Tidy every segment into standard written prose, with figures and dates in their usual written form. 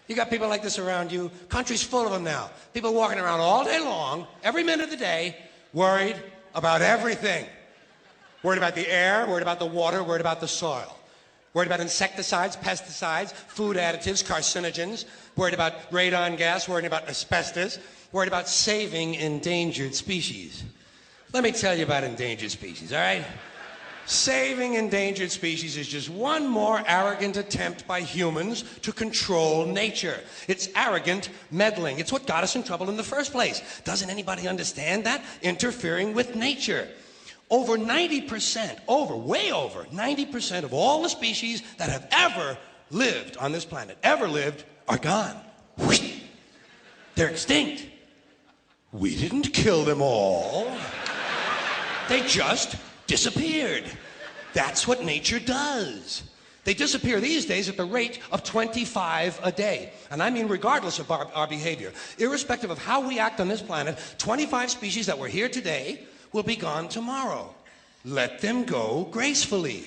You got people like this around you. Country's full of them now. People walking around all day long, every minute of the day, worried about everything. Worried about the air, worried about the water, worried about the soil. Worried about insecticides, pesticides, food additives, carcinogens. Worried about radon gas, worried about asbestos. Worried about saving endangered species. Let me tell you about endangered species, all right? Saving endangered species is just one more arrogant attempt by humans to control nature. It's arrogant meddling. It's what got us in trouble in the first place. Doesn't anybody understand that? Interfering with nature. Over 90%, way over 90% of all the species that have ever lived on this planet, are gone. They're extinct. We didn't kill them all. They just disappeared. That's what nature does. They disappear these days at the rate of 25 a day. And I mean regardless of our behavior. Irrespective of how we act on this planet, 25 species that were here today will be gone tomorrow. Let them go gracefully.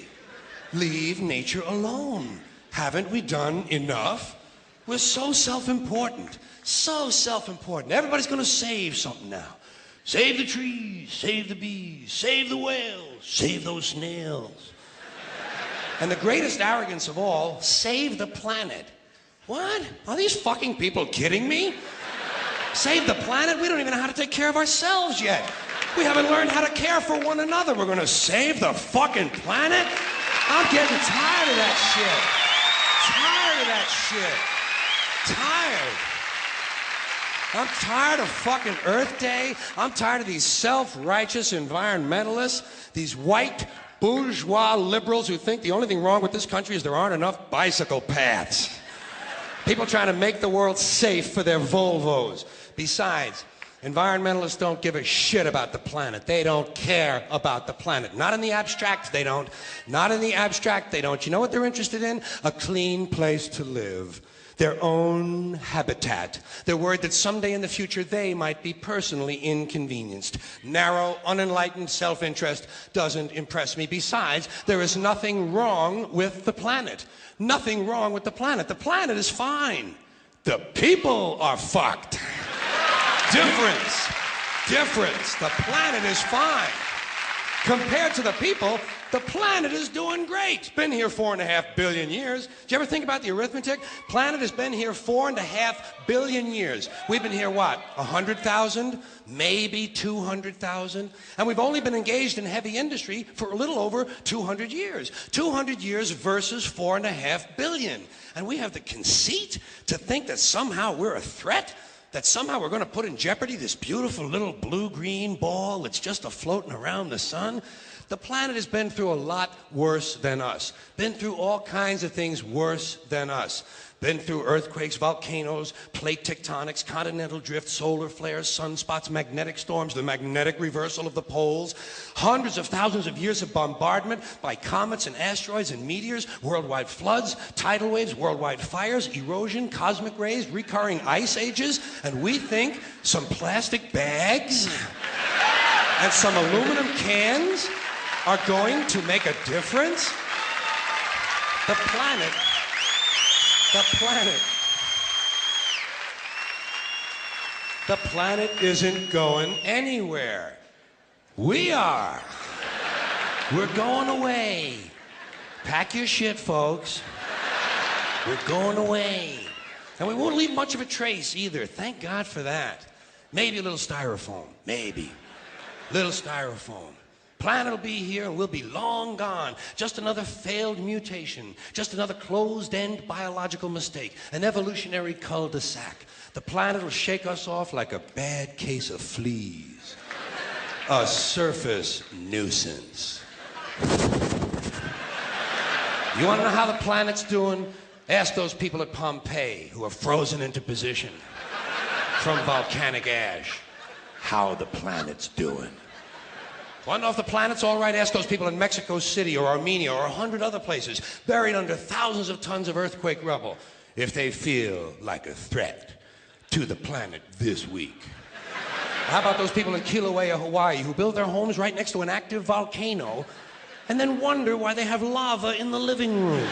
Leave nature alone. Haven't we done enough? We're so self-important. So self-important. Everybody's going to save something now. Save the trees, save the bees, save the whales, save those snails. And the greatest arrogance of all, save the planet. What? Are these fucking people kidding me? Save the planet? We don't even know how to take care of ourselves yet. We haven't learned how to care for one another. We're gonna save the fucking planet? I'm getting tired of that shit. Tired of that shit. Tired. I'm tired of fucking Earth Day. I'm tired of these self-righteous environmentalists, these white bourgeois liberals who think the only thing wrong with this country is there aren't enough bicycle paths. People trying to make the world safe for their Volvos. Besides, environmentalists don't give a shit about the planet. They don't care about the planet. Not in the abstract, they don't. Not in the abstract, they don't. You know what they're interested in? A clean place to live. Their own habitat. They're worried that someday in the future they might be personally inconvenienced. Narrow, unenlightened self-interest doesn't impress me. Besides, there is nothing wrong with the planet. Nothing wrong with the planet. The planet is fine. The people are fucked. Difference. Difference. The planet is fine. Compared to the people, the planet is doing great. It's been here 4.5 billion years. Did you ever think about the arithmetic? Planet has been here 4.5 billion years. We've been here, what, 100,000? Maybe 200,000? And we've only been engaged in heavy industry for a little over 200 years. 200 years versus 4.5 billion. And we have the conceit to think that somehow we're a threat? That somehow we're going to put in jeopardy this beautiful little blue-green ball that's just a-floating around the sun? The planet has been through a lot worse than us. Been through all kinds of things worse than us. Been through earthquakes, volcanoes, plate tectonics, continental drift, solar flares, sunspots, magnetic storms, the magnetic reversal of the poles, hundreds of thousands of years of bombardment by comets and asteroids and meteors, worldwide floods, tidal waves, worldwide fires, erosion, cosmic rays, recurring ice ages, and we think some plastic bags and some aluminum cans are going to make a difference? The planet isn't going anywhere. We are. We're going away. Pack your shit, folks. We're going away. And we won't leave much of a trace either. Thank God for that. Maybe a little styrofoam. Maybe. Little styrofoam. Planet will be here and we'll be long gone. Just another failed mutation. Just another closed-end biological mistake. An evolutionary cul-de-sac. The planet will shake us off like a bad case of fleas. A surface nuisance. You want to know how the planet's doing? Ask those people at Pompeii who are frozen into position from volcanic ash how the planet's doing. Want to know if the planet's all right? Ask those people in Mexico City or Armenia or 100 other places buried under thousands of tons of earthquake rubble if they feel like a threat to the planet this week. How about those people in Kilauea, Hawaii who build their homes right next to an active volcano and then wonder why they have lava in the living room?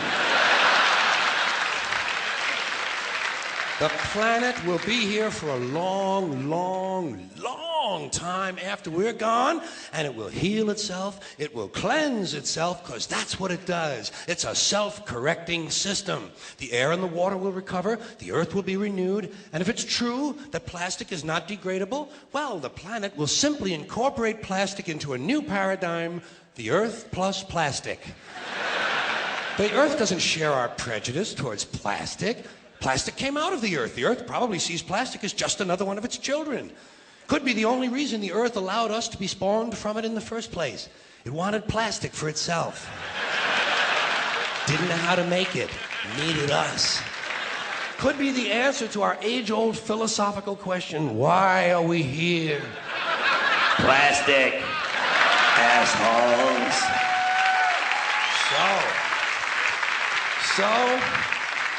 The planet will be here for a long, long, long time after we're gone, and it will heal itself, it will cleanse itself, because that's what it does. It's a self-correcting system. The air and the water will recover, the earth will be renewed, and if it's true that plastic is not degradable, well, the planet will simply incorporate plastic into a new paradigm, the earth plus plastic. The earth doesn't share our prejudice towards plastic. Plastic came out of the earth. The earth probably sees plastic as just another one of its children. Could be the only reason the earth allowed us to be spawned from it in the first place. It wanted plastic for itself. Didn't know how to make it. Needed us. Could be the answer to our age-old philosophical question, why are we here? Plastic. Assholes. So,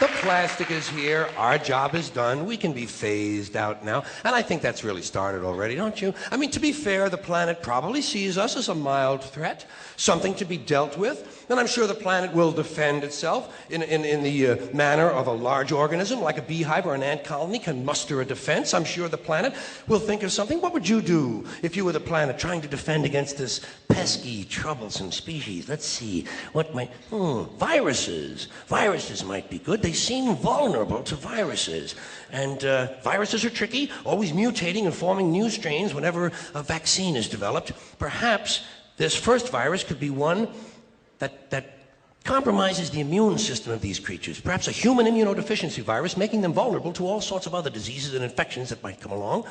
the plastic is here, our job is done, we can be phased out now, and I think that's really started already, don't you? I mean, to be fair, the planet probably sees us as a mild threat, something to be dealt with, and I'm sure the planet will defend itself in the manner of a large organism, like a beehive or an ant colony can muster a defense. I'm sure the planet will think of something. What would you do if you were the planet trying to defend against this pesky, troublesome species? Let's see, what might... viruses. Viruses might be good. They seem vulnerable to viruses. And viruses are tricky, always mutating and forming new strains whenever a vaccine is developed. Perhaps this first virus could be one that compromises the immune system of these creatures. Perhaps a human immunodeficiency virus, making them vulnerable to all sorts of other diseases and infections that might come along.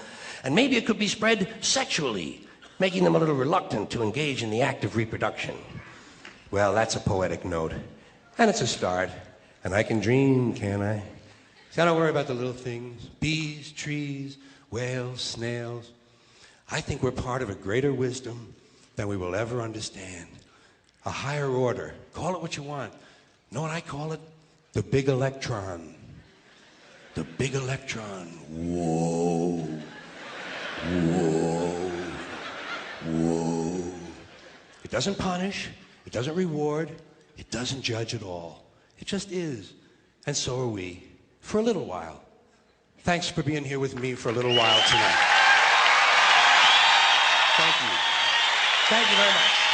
And maybe it could be spread sexually, making them a little reluctant to engage in the act of reproduction. Well, that's a poetic note. And it's a start. And I can dream, can't I? See, I don't worry about the little things. Bees, trees, whales, snails. I think we're part of a greater wisdom than we will ever understand. A higher order. Call it what you want. Know what I call it? The big electron. The big electron. Whoa. Whoa. Whoa. It doesn't punish. It doesn't reward. It doesn't judge at all. It just is. And so are we. For a little while. Thanks for being here with me for a little while tonight. Thank you. Thank you very much.